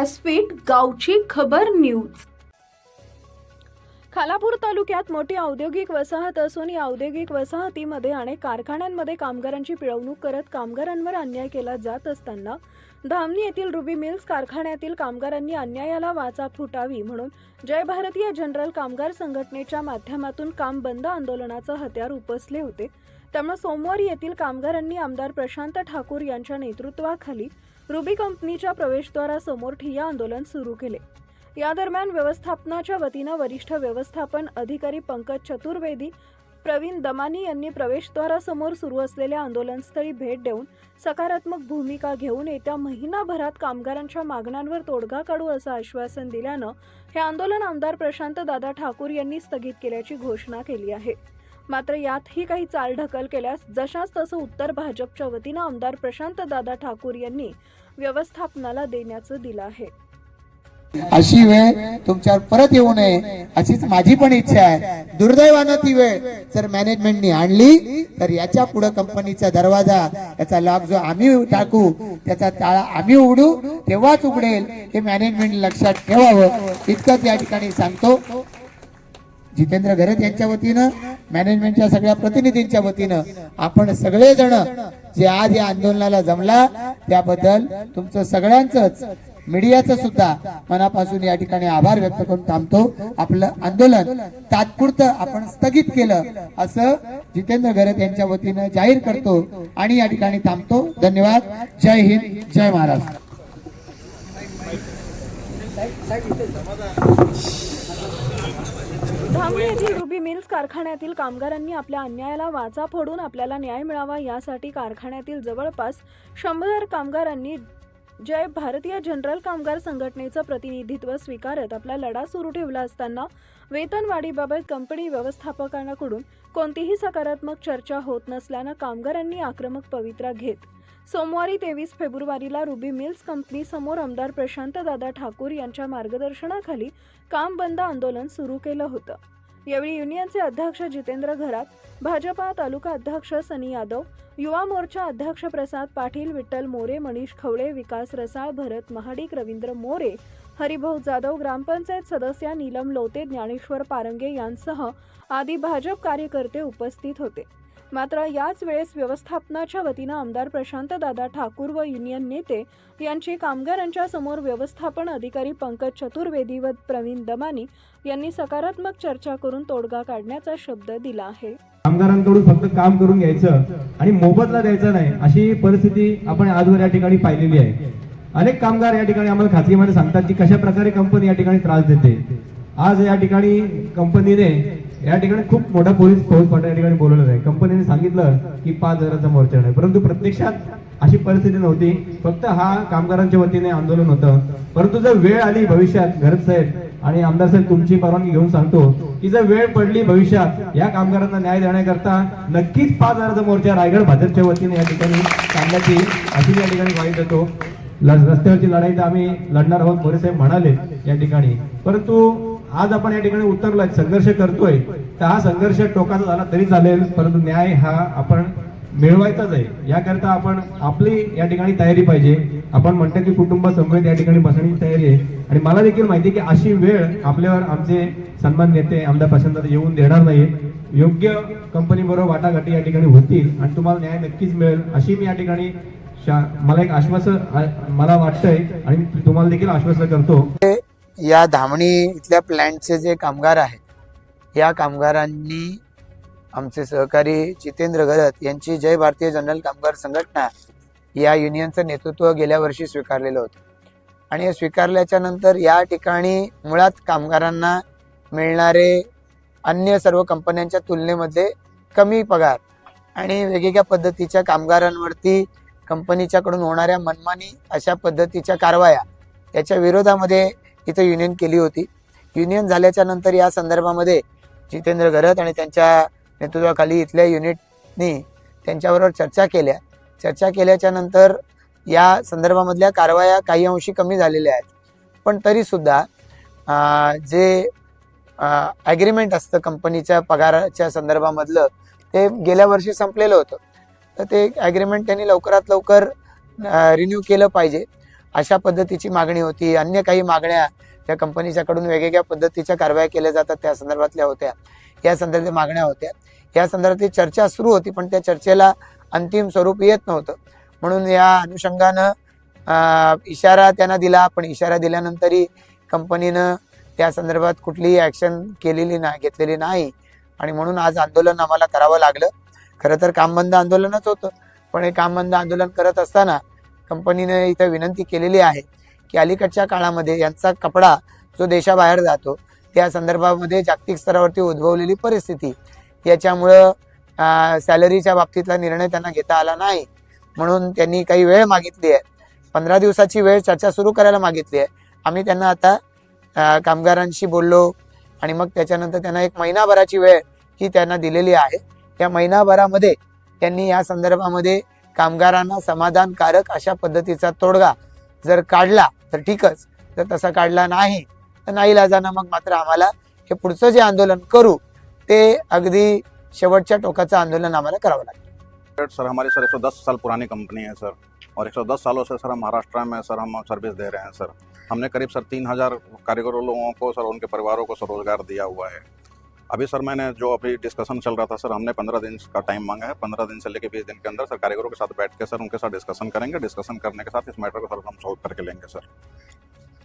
व्यासपीठ गावची खबर न्यूज। खालापूर तालुक्यात मोठी औद्योगिक वसाहत असून या औद्योगिक वसाहतीमध्ये अनेक कारखान्यांमध्ये कामगारांची पिळवणूक करत कामगारांवर अन्याय केला जात असताना धामणी येथील रुबी मिल्स कारखान्यातील कामगारांनी अन्यायाला वाचा फुटावी म्हणून जय भारतीय जनरल कामगार संघटनेच्या माध्यमातून काम बंद आंदोलनाचं हत्यार उपसले होते। त्यामुळे सोमवारी येथील कामगारांनी आमदार प्रशांत ठाकूर यांच्या नेतृत्वाखाली रुबी कंपनीच्या प्रवेशद्वारासमोर ठिय्या आंदोलन सुरू केले। या दरम्यान व्यवस्थापनाच्या वतीनं वरिष्ठ व्यवस्थापन अधिकारी पंकज चतुर्वेदी, प्रवीण दमानी यांनी प्रवेशद्वारासमोर सुरू असलेल्या आंदोलनस्थळी भेट देऊन सकारात्मक भूमिका घेऊन येत्या महिनाभरात कामगारांच्या मागण्यांवर तोडगा काढू असं आश्वासन दिल्यानं हे आंदोलन आमदार प्रशांत दादा ठाकूर यांनी स्थगित केल्याची घोषणा केली आहे। मात्र यातही काही चालढकल केल्यास जशास तसं उत्तर भाजपच्या वतीनं आमदार प्रशांत दादा ठाकूर यांनी व्यवस्थापनाला देण्याचं दिलं आहे। अशी वेळ तुमच्यावर परत येऊ नये अशीच माझी पण इच्छा आहे। दुर्दैवानं ती वेळ जर मॅनेजमेंटनी आणली तर याच्या पुढे कंपनीचा दरवाजा, याचा लॉक जो आम्ही टाकू, त्याचा ताळा आम्ही उघडू, तेव्हाच उघडेल हे मॅनेजमेंट लक्षात ठेवावं। इतकंच या ठिकाणी सांगतो। जितेंद्र घरत यांच्या वतीनं, मॅनेजमेंटच्या सगळ्या प्रतिनिधींच्या वतीनं आपण सगळेजण जे आज या आंदोलनाला जमला त्याबद्दल तुमचं सगळ्यांचंच, मीडियाचं सुद्धा मनापासून या ठिकाणी आभार व्यक्त करून थांबतो। आपलं आंदोलन तात्पुरतं आपण स्थगित केलं असं जितेंद्र घरत यांच्या वतीनं जाहीर करतो आणि या ठिकाणी थांबतो। धन्यवाद। जय हिंद, जय महाराष्ट्र। धामणी येथील रुबी मिल्स कारखान्यातील कामगारांनी आपल्या अन्यायाला वाचा फोडून आपल्याला न्याय मिळावा यासाठी कारखान्यातील जवळपास 100 कामगारांनी जय भारतीय जनरल कामगार संघटनेचं प्रतिनिधित्व स्वीकारत आपला लढा सुरू ठेवला असताना वेतनवाढीबाबत कंपनी व्यवस्थापकांकडून कोणतीही सकारात्मक चर्चा होत नसल्यानं कामगारांनी आक्रमक पवित्रा घेत सोमवारी 23 फेब्रुवारीला रुबी मिल्स कंपनी समोर आमदार प्रशांत दादा ठाकूर यांच्या मार्गदर्शनाखाली काम बंद आंदोलन सुरू केलं होतं। यावेळी युनियनचे अध्यक्ष जितेंद्र घरात, भाजपा तालुका अध्यक्ष सनी यादव, युवा मोर्चा अध्यक्ष प्रसाद पाटील, विठ्ठल मोरे, मनीष खवळे, विकास रसाळ, भरत महाडिक, रवींद्र मोरे, हरिभाऊ जाधव, ग्रामपंचायत सदस्य नीलम लोते, ज्ञानेश्वर पारंगे यांसह आदी भाजप कार्यकर्ते उपस्थित होते। मात्र याच वेळेस व्यवस्थापनाच्या वतीनं आमदार प्रशांत दादा ठाकूर व युनियन नेते यांची कामगारांच्या समोर व्यवस्थापन अधिकारी पंकज चतुर्वेदी व प्रवीण दमानी यांनी सकारात्मक चर्चा करून तोडगा काढण्याचा शब्द दिला आहे। कामगारांकडून फक्त काम करून घ्यायचं आणि मोबदला द्यायचा नाही अशी परिस्थिती आपण आजवर या ठिकाणी पाहिलेली आहे। अनेक कामगार या ठिकाणी आम्हाला खाजगीमध्ये सांगतात की कशा प्रकारे कंपनी या ठिकाणी त्रास देते। आज या ठिकाणी कंपनीने या ठिकाणी खूप मोठा पोलीस फौज या ठिकाणी बोलवलं आहे। कंपनीने सांगितलं की 5000चा मोर्चा आहे, परंतु प्रत्यक्षात अशी परिस्थिती नव्हती। फक्त हा कामगारांच्या वतीने आंदोलन होतं। परंतु जर वेळ आली भविष्यात, घरत साहेब आणि आमदार साहेब तुमची परवानगी घेऊन सांगतो की जर वेळ पडली भविष्यात या कामगारांना न्याय देण्याकरता नक्कीच 5000चा मोर्चा रायगड भाजपच्या वतीने या ठिकाणी काढण्याची अशी या ठिकाणी ग्वाही देतो। रस्त्यावरची लढाई तर आम्ही लढणार आहोत मोरे साहेब म्हणाले या ठिकाणी, परंतु आज आपण या ठिकाणी उतरलोय, संघर्ष करतोय, तर हा संघर्ष टोकाचा झाला तरी चालेल, परंतु न्याय हा आपण मिळवायचाच आहे। याकरता आपण आपली या ठिकाणी तयारी पाहिजे। आपण म्हणतो की कुटुंब समवेत या ठिकाणी बसण्याची तयारी आहे आणि मला देखील माहिती आहे की अशी वेळ आपल्यावर आमचे सन्मान नेते आमदार प्रशांत येऊन देणार नाही। योग्य कंपनी बरोबर वाटाघाटी या ठिकाणी होतील आणि तुम्हाला न्याय नक्कीच मिळेल अशी मी या ठिकाणी मला एक आश्वासन मला वाटतंय आणि तुम्हाला देखील आश्वासन करतो। या धामणी इथल्या प्लॅंटचे जे कामगार आहेत या कामगारांनी आमचे सहकारी जितेंद्र घरत यांची जय भारतीय जनरल कामगार संघटना या युनियनचं नेतृत्व गेल्या वर्षी स्वीकारलेलं होतं आणि हे स्वीकारल्याच्या नंतर या ठिकाणी मुळात कामगारांना मिळणारे अन्य सर्व कंपन्यांच्या तुलनेमध्ये कमी पगार आणि वेगवेगळ्या पद्धतीच्या कामगारांवरती कंपनीच्याकडून होणाऱ्या मनमानी अशा पद्धतीच्या कारवाया याच्या विरोधामध्ये इथं युनियन केली होती। युनियन झाल्याच्या नंतर या संदर्भामध्ये जितेंद्र घरत आणि त्यांच्या नेतृत्वाखाली इथल्या युनिटनी त्यांच्याबरोबर चर्चा केल्याच्या नंतर या संदर्भामधल्या कारवाया काही अंशी कमी झालेल्या आहेत, पण तरी सुद्धा जे ॲग्रीमेंट असतं कंपनीच्या पगाराच्या संदर्भामधलं ते गेल्या वर्षी संपलेलं होतं, तर ते ॲग्रीमेंट त्यांनी लवकरात लवकर रिन्यू केलं पाहिजे अशा पद्धतीची मागणी होती. अन्य काही मागण्या त्या कंपनीच्याकडून वेगवेगळ्या पद्धतीच्या कारवाया केल्या जातात त्या संदर्भातल्या होत्या. या संदर्भात मागण्या होत्या. या संदर्भात चर्चा सुरू होती, पण त्या चर्चेला अंतिम स्वरूप येत नव्हतं. म्हणून या अनुषंगानं इशारा त्यांना दिला, पण इशारा दिल्यानंतरही कंपनीनं त्या संदर्भात कुठलीही ॲक्शन घेतलेली नाही आणि म्हणून आज आंदोलन आम्हाला करावं लागलं. खरं तर कामबंद आंदोलनच होतं, पण हे कामबंद आंदोलन करत असताना कंपनीने इथं विनंती केलेली आहे की अलीकडच्या काळामध्ये यांचा कपडा जो देशाबाहेर जातो त्या संदर्भामध्ये जागतिक स्तरावरती उद्भवलेली परिस्थिती याच्यामुळं सॅलरीच्या बाबतीतला निर्णय त्यांना घेता आला नाही, म्हणून त्यांनी काही वेळ मागितली आहे. 15 दिवसाची वेळ चर्चा सुरू करायला मागितली आहे. आम्ही त्यांना आता कामगारांशी बोललो आणि मग त्याच्यानंतर त्यांना 1 महिनाभराची वेळ ही त्यांना दिलेली आहे. या महिनाभरामध्ये त्यांनी या संदर्भामध्ये कामगारांना समाधानकारक अशा पद्धतीचा तोडगा जर काढला तर ठीकच, जर तसा काढला नाही तर नाईलाजानं मग मात्र आम्हाला हे पुढचं जे आंदोलन करू ते अगदी शेवटच्या टोकाचं आंदोलन आम्हाला करावं लागेल. सर हमारी सर 110 साल पुरानी कंपनी है सर, और 110 सालों से सर हम महाराष्ट्र में सर हम सर्विस दे रहे हैं सर. हमने करीब सर 3000 कारीगरों लोगों को सर उनके परिवारों को सर रोजगार दिया हुआ है. अभी सर मैंने जो अभी डिस्कशन चल रहा था सर, हमने 15 दिन का टाइम मांगा है. 15 दिन से लेकर 20 दिन के अंदर सर कारीगरों के साथ बैठ के सर उनके साथ डिस्कशन करेंगे. डिस्कशन करने के साथ इस मैटर को सर हम सॉल्व करके लेंगे सर.